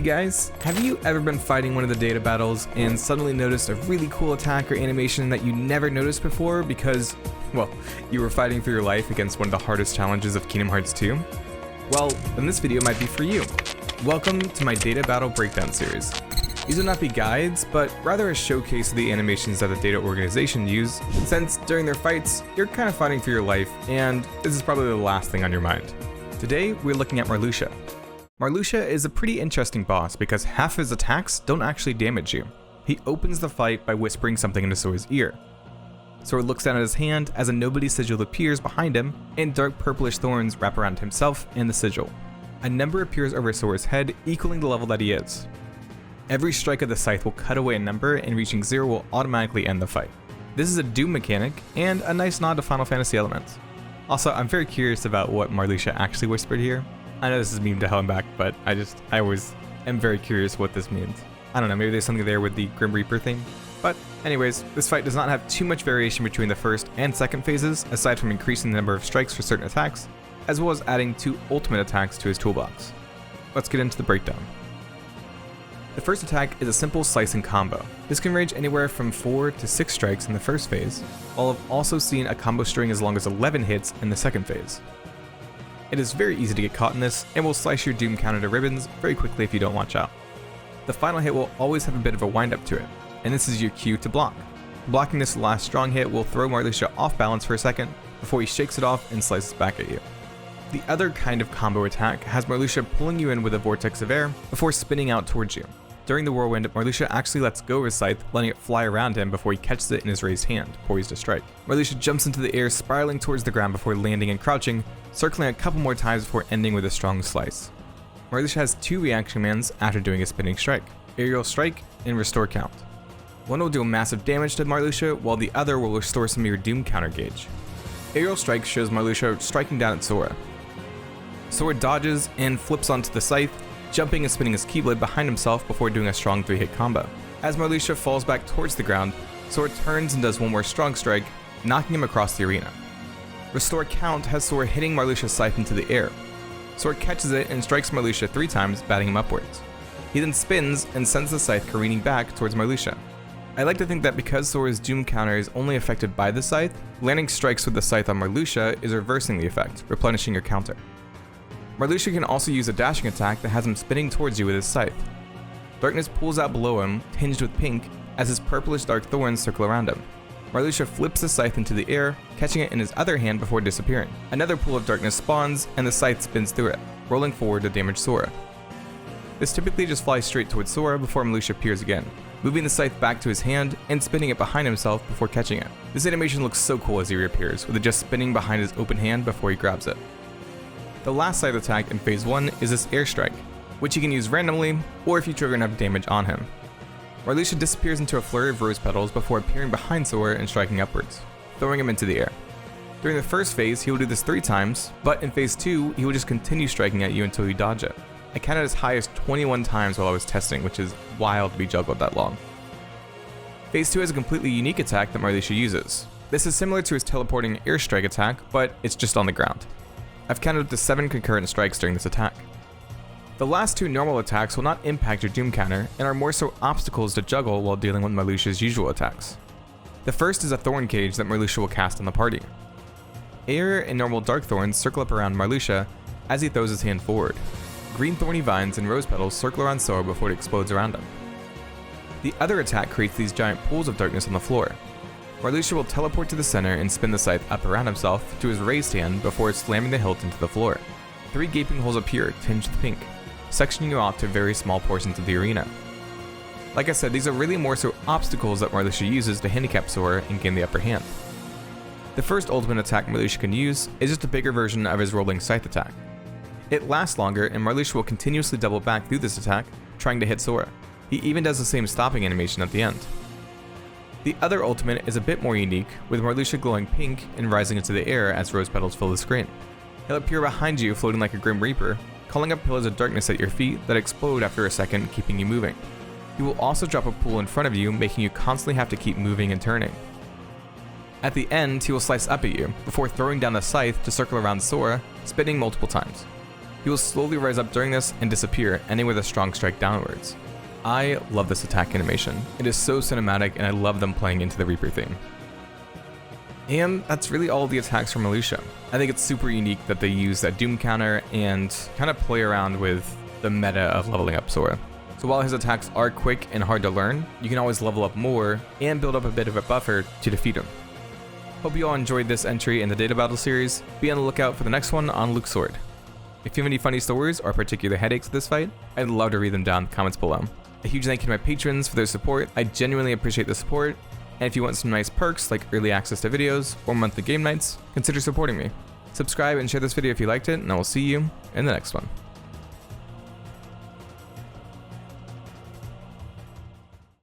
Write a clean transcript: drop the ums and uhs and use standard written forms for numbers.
guys, have you ever been fighting one of the data battles and suddenly noticed a really cool attack or animation that you never noticed before because, well, you were fighting for your life against one of the hardest challenges of Kingdom Hearts 2? Well, then this video might be for you. Welcome to my data battle breakdown series. These will not be guides, but rather a showcase of the animations that the data organization use, since during their fights, you're kind of fighting for your life, and this is probably the last thing on your mind. Today, we're looking at Marluxia. Marluxia is a pretty interesting boss because half his attacks don't actually damage you. He opens the fight by whispering something into Sora's ear. Sora looks down at his hand as a nobody sigil appears behind him, and dark purplish thorns wrap around himself and the sigil. A number appears over Sora's head, equaling the level that he is. Every strike of the scythe will cut away a number, and reaching 0 will automatically end the fight. This is a Doom mechanic, and a nice nod to Final Fantasy elements. Also, I'm very curious about what Marluxia actually whispered here. I know this is meme to hell and back, but I always am very curious what this means. I don't know, maybe there's something there with the Grim Reaper thing. But anyways, this fight does not have too much variation between the first and second phases, aside from increasing the number of strikes for certain attacks, as well as adding 2 ultimate attacks to his toolbox. Let's get into the breakdown. The first attack is a simple slicing combo. This can range anywhere from 4 to 6 strikes in the first phase, while I've also seen a combo string as long as 11 hits in the second phase. It is very easy to get caught in this, and will slice your Doom counter to ribbons very quickly if you don't watch out. The final hit will always have a bit of a wind up to it, and this is your cue to block. Blocking this last strong hit will throw Marluxia off balance for a second, before he shakes it off and slices back at you. The other kind of combo attack has Marluxia pulling you in with a vortex of air, before spinning out towards you. During the whirlwind, Marluxia actually lets go of his scythe, letting it fly around him before he catches it in his raised hand, poised to strike. Marluxia jumps into the air, spiraling towards the ground before landing and crouching, circling a couple more times before ending with a strong slice. Marluxia has 2 reaction commands after doing a spinning strike: Aerial Strike and Restore Count. One will do massive damage to Marluxia, while the other will restore some of your Doom counter gauge. Aerial Strike shows Marluxia striking down at Sora. Sora dodges and flips onto the scythe, jumping and spinning his Keyblade behind himself before doing a strong 3-hit combo. As Marluxia falls back towards the ground, Sora turns and does one more strong strike, knocking him across the arena. Restore Count has Sora hitting Marluxia's scythe into the air. Sora catches it and strikes Marluxia 3 times, batting him upwards. He then spins and sends the scythe careening back towards Marluxia. I like to think that because Sora's Doom counter is only affected by the scythe, landing strikes with the scythe on Marluxia is reversing the effect, replenishing your counter. Marluxia can also use a dashing attack that has him spinning towards you with his scythe. Darkness pulls out below him, tinged with pink, as his purplish dark thorns circle around him. Marluxia flips the scythe into the air, catching it in his other hand before disappearing. Another pool of darkness spawns, and the scythe spins through it, rolling forward to damage Sora. This typically just flies straight towards Sora before Marluxia appears again, moving the scythe back to his hand and spinning it behind himself before catching it. This animation looks so cool as he reappears, with it just spinning behind his open hand before he grabs it. The last scythe attack in phase 1 is this air strike, which he can use randomly, or if you trigger enough damage on him. Marluxia disappears into a flurry of rose petals before appearing behind Sora and striking upwards, throwing him into the air. During the first phase, he will do this 3 times, but in phase 2, he will just continue striking at you until you dodge it. I counted as high as 21 times while I was testing, which is wild to be juggled that long. Phase 2 has a completely unique attack that Marluxia uses. This is similar to his teleporting air strike attack, but it's just on the ground. I've counted up to 7 concurrent strikes during this attack. The last 2 normal attacks will not impact your Doom counter, and are more so obstacles to juggle while dealing with Marluxia's usual attacks. The first is a thorn cage that Marluxia will cast on the party. Air and normal dark thorns circle up around Marluxia as he throws his hand forward. Green thorny vines and rose petals circle around Sora before it explodes around him. The other attack creates these giant pools of darkness on the floor. Marluxia will teleport to the center and spin the scythe up around himself to his raised hand before slamming the hilt into the floor. 3 gaping holes appear, tinged with pink, sectioning you off to very small portions of the arena. Like I said, these are really more so obstacles that Marluxia uses to handicap Sora and gain the upper hand. The first ultimate attack Marluxia can use is just a bigger version of his rolling scythe attack. It lasts longer, and Marluxia will continuously double back through this attack, trying to hit Sora. He even does the same stopping animation at the end. The other ultimate is a bit more unique, with Marluxia glowing pink and rising into the air as rose petals fill the screen. He'll appear behind you floating like a Grim Reaper, calling up pillars of darkness at your feet that explode after a second, keeping you moving. He will also drop a pool in front of you, making you constantly have to keep moving and turning. At the end, he will slice up at you, before throwing down the scythe to circle around Sora, spinning multiple times. He will slowly rise up during this and disappear, ending with a strong strike downwards. I love this attack animation. It is so cinematic and I love them playing into the Reaper theme. And that's really all the attacks from Marluxia. I think it's super unique that they use that Doom counter and kind of play around with the meta of leveling up Sora. So while his attacks are quick and hard to learn, you can always level up more and build up a bit of a buffer to defeat him. Hope you all enjoyed this entry in the Data Battle series. Be on the lookout for the next one on Luke's Sword. If you have any funny stories or particular headaches with this fight, I'd love to read them down in the comments below. A huge thank you to my patrons for their support. I genuinely appreciate the support. And if you want some nice perks like early access to videos or monthly game nights, consider supporting me. Subscribe and share this video if you liked it, and I will see you in the next one.